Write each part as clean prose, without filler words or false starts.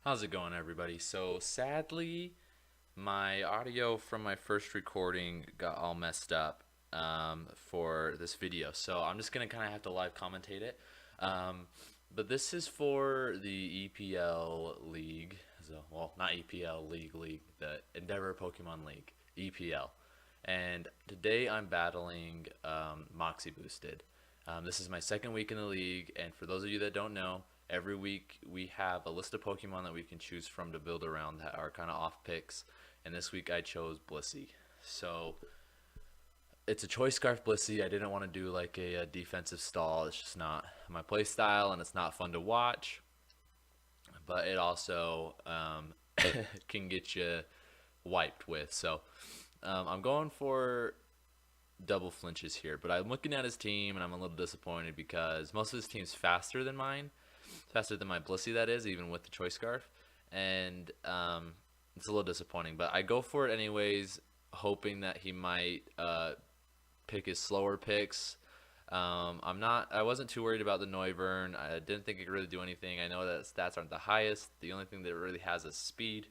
How's it going, everybody? So, sadly, my audio from my first recording got all messed up for this video. So, I'm just going to kind of have to live commentate it. Um, but this is for the EPL League. So, well, not EPL League, the Endeavor Pokemon League, EPL. And today I'm battling Moxie Boosted. This is my second week in the league, and for those of you that don't know, every week we have a list of Pokemon that we can choose from to build around that are kind of off picks. And this week I chose Blissey. So it's a Choice Scarf Blissey. I didn't want to do like a defensive stall. It's just not my play style, and it's not fun to watch. But it also can get you wiped with. So I'm going for double flinches here, but I'm looking at his team and I'm a little disappointed because most of his team's faster than mine, faster than my Blissey, that is, even with the Choice Scarf, and it's a little disappointing. But I go for it anyways, hoping that he might pick his slower picks. I wasn't too worried about the Noivern. I didn't think it could really do anything. I know that stats aren't the highest. The only thing that it really has is speed.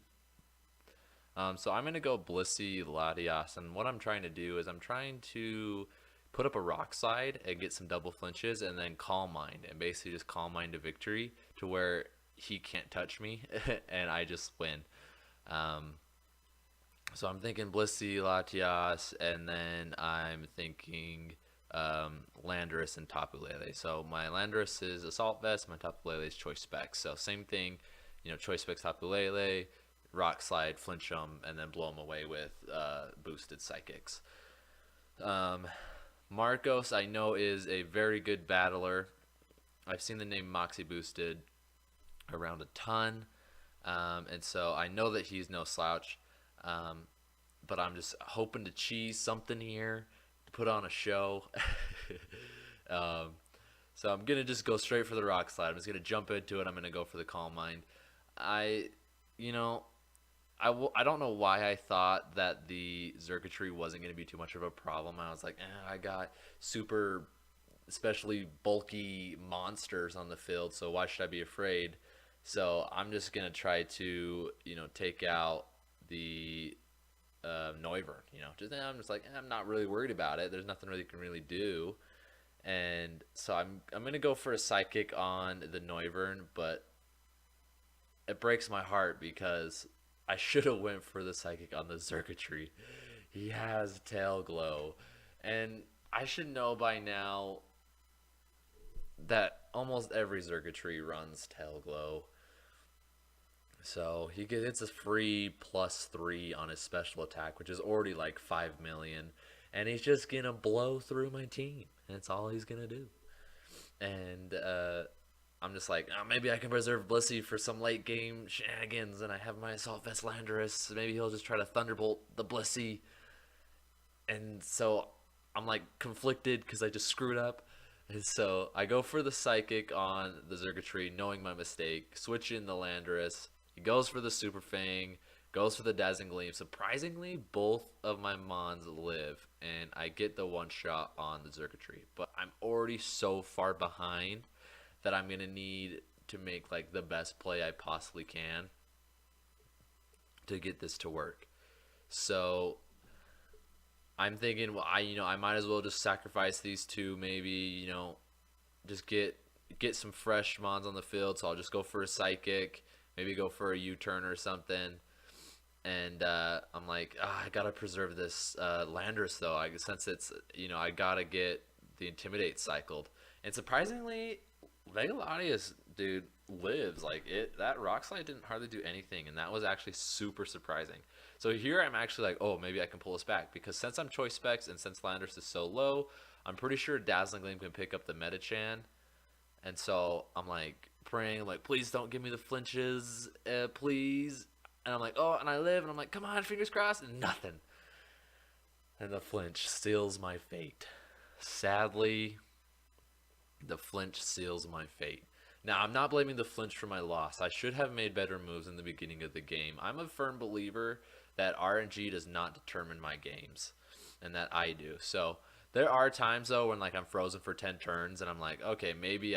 So I'm going to go Blissey Latias, and what I'm trying to do is I'm trying to put up a rock slide and get some double flinches and then Calm Mind and basically just Calm Mind to victory to where he can't touch me and I just win. Um, so I'm thinking Blissey Latias, and then I'm thinking Landorus and Tapu Lele. So my Landorus is Assault Vest, my Tapu Lele is Choice Specs. So same thing, Choice Specs Tapu Lele, Rock Slide, flinch them, and then blow them away with boosted Psychics. Um, Marcos, I know, is a very good battler. I've seen the name Moxie Boosted around a ton, and so I know that he's no slouch. Um, but I'm just hoping to cheese something here to put on a show. um, so I'm gonna just go straight for the Rock Slide. I'm just gonna jump into it. I'm gonna go for the Calm Mind. I, you know, I don't know why I thought that the Xurkitree wasn't going to be too much of a problem. I was like, I got super, especially bulky monsters on the field, so why should I be afraid? So I'm just going to try to, take out the Noivern. I'm just like, I'm not really worried about it. There's nothing really can really do. And so I'm going to go for a Psychic on the Noivern, but it breaks my heart because I should have went for the Psychic on the Xurkitree. He has Tail Glow, and I should know by now that almost every Xurkitree runs Tail Glow. So he gets a free +3 on his special attack, which is already like 5 million, and he's just gonna blow through my team. And that's all he's gonna do. And I'm just like, oh, maybe I can preserve Blissey for some late game shenanigans, and I have my Assault Vest Landorus. Maybe he'll just try to Thunderbolt the Blissey. And so I'm like conflicted because I just screwed up. And so I go for the Psychic on the Xurkitree, knowing my mistake. Switch in the Landorus. He goes for the Super Fang, goes for the Dazzling Gleam. Surprisingly, both of my Mons live, and I get the one shot on the Xurkitree. But I'm already so far behind that I'm gonna need to make like the best play I possibly can to get this to work. So I'm thinking, well, I might as well just sacrifice these two, maybe, just get some fresh mons on the field. So I'll just go for a Psychic, maybe go for a U-turn or something. And I'm like, I gotta preserve this Landorus though. Since it's, I gotta get the Intimidate cycled. And surprisingly, Megalodius, dude, lives. Like that Rock Slide didn't hardly do anything, and that was actually super surprising. So here I'm actually like, oh, maybe I can pull this back because since I'm Choice Specs and since Landorus is so low, I'm pretty sure Dazzling Gleam can pick up the Metachan, and so I'm like praying, like, please don't give me the flinches, please. And I'm like, oh, and I live, and I'm like, come on, fingers crossed, and nothing. And the flinch seals my fate. Sadly, the flinch seals my fate. Now, I'm not blaming the flinch for my loss. I should have made better moves in the beginning of the game. I'm a firm believer that RNG does not determine my games, and that I do. So there are times though when like I'm frozen for 10 turns and I'm like, okay, maybe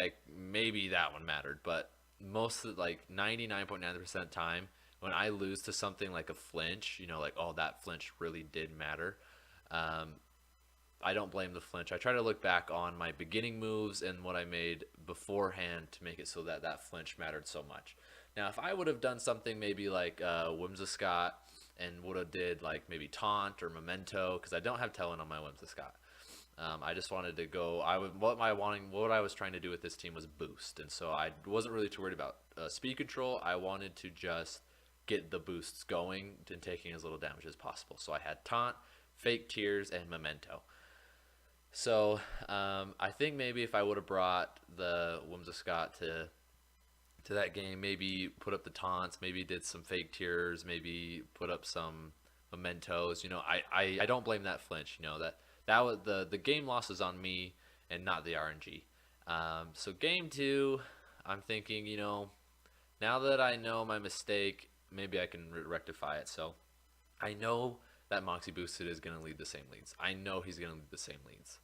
that one mattered, but most of like 99.9% of the time when I lose to something like a flinch, like, oh, that flinch really did matter. Um, I don't blame the flinch. I try to look back on my beginning moves and what I made beforehand to make it so that that flinch mattered so much. Now, if I would have done something maybe like Whimsicott and would have did like maybe taunt or memento, because I don't have Telling on my Whimsicott. I just wanted to go. What I was trying to do with this team was boost, and so I wasn't really too worried about speed control. I wanted to just get the boosts going and taking as little damage as possible. So I had taunt, fake tears, and memento. So I think maybe if I would have brought the Whimsicott to that game, maybe put up the taunts, maybe did some fake tears, maybe put up some mementos. I don't blame that flinch. That was the game loss is on me and not the RNG. So game two, I'm thinking, now that I know my mistake, maybe I can rectify it. So I know that Moxie Boosted is going to lead the same leads. I know he's going to lead the same leads.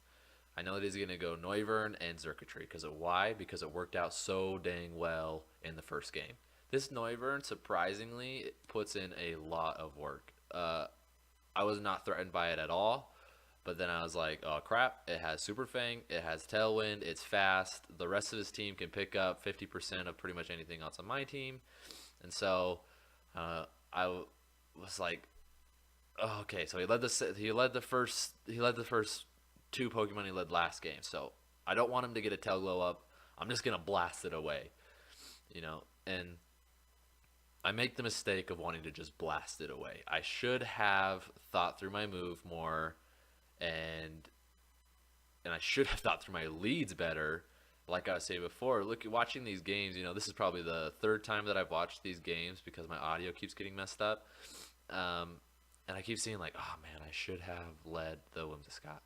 I know that he's going to go Noivern and Xurkitree. Why? Because it worked out so dang well in the first game. This Noivern, surprisingly, puts in a lot of work. I was not threatened by it at all. But then I was like, oh crap, it has Super Fang, it has Tailwind, it's fast. The rest of his team can pick up 50% of pretty much anything else on my team. And so I was like, oh, okay, so he led the first two Pokemon he led last game. So I don't want him to get a Tail Glow up. I'm just going to blast it away. And I make the mistake of wanting to just blast it away. I should have thought through my move more. And I should have thought through my leads better. Like I was saying before, watching these games, this is probably the third time that I've watched these games because my audio keeps getting messed up. And I keep seeing like, oh man, I should have led the Whimsicott.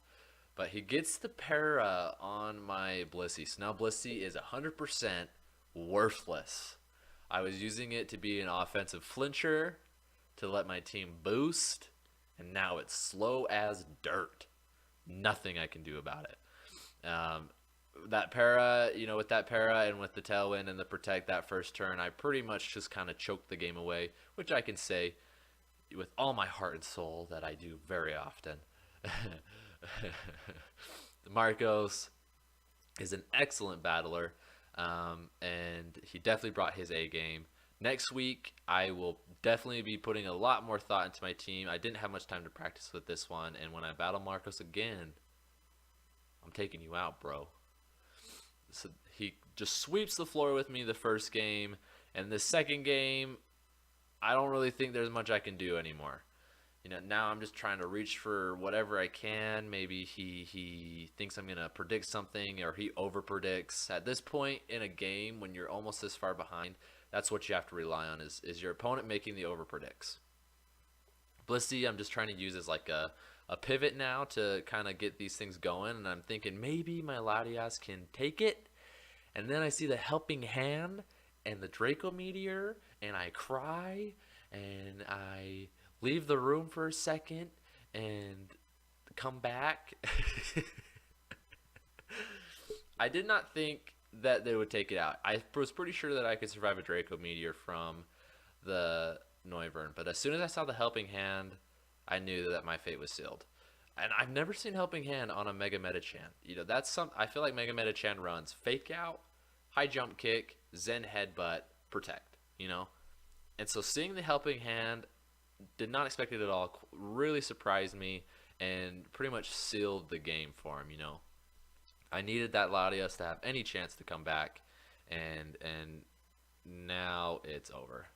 But he gets the para on my Blissey. So now Blissey is 100% worthless. I was using it to be an offensive flincher, to let my team boost. And now it's slow as dirt. Nothing I can do about it. That para, with that para and with the Tailwind and the Protect that first turn, I pretty much just kind of choked the game away, which I can say with all my heart and soul that I do very often. Marcos is an excellent battler, and he definitely brought his A game. Next week, I will definitely be putting a lot more thought into my team. I didn't have much time to practice with this one, and when I battle Marcos again, I'm taking you out, bro. So he just sweeps the floor with me the first game, and the second game, I don't really think there's much I can do anymore. Now I'm just trying to reach for whatever I can. Maybe he thinks I'm going to predict something, or he over predicts. At this point in a game, when you're almost this far behind, that's what you have to rely on is your opponent making the over predicts. Blissey, I'm just trying to use as like a pivot now to kind of get these things going, and I'm thinking maybe my Latias can take it, and then I see the Helping Hand and the Draco Meteor, and I cry, and I leave the room for a second, and come back. I did not think that they would take it out. I was pretty sure that I could survive a Draco Meteor from the Noivern, but as soon as I saw the Helping Hand, I knew that my fate was sealed. And I've never seen Helping Hand on a Mega Metachan. I feel like Mega Metachan runs Fake Out, High Jump Kick, Zen Headbutt, Protect, And so seeing the Helping Hand, did not expect it at all, really surprised me, and pretty much sealed the game for him, I needed that Latias to have any chance to come back, and now it's over.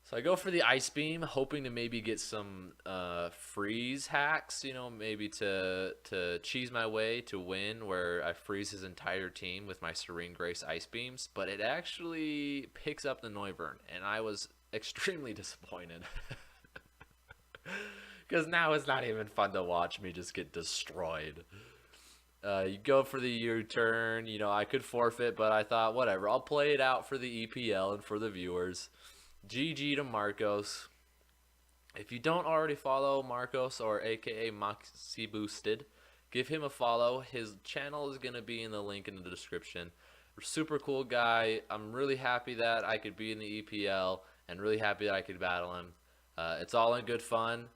So I go for the Ice Beam, hoping to maybe get some freeze hacks, maybe to cheese my way to win, where I freeze his entire team with my Serene Grace Ice Beams, but it actually picks up the Noivern, and I was extremely disappointed. Because now it's not even fun to watch me just get destroyed. You go for the U-turn, I could forfeit, but I thought, whatever, I'll play it out for the EPL and for the viewers. GG to Marcos. If you don't already follow Marcos, or aka Moxie Boosted, give him a follow. His channel is going to be in the link in the description. Super cool guy. I'm really happy that I could be in the EPL and really happy that I could battle him. It's all in good fun.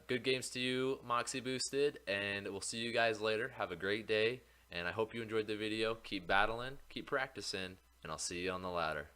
Good games to you, Moxie Boosted, and we'll see you guys later. Have a great day, and I hope you enjoyed the video. Keep battling, keep practicing, and I'll see you on the ladder.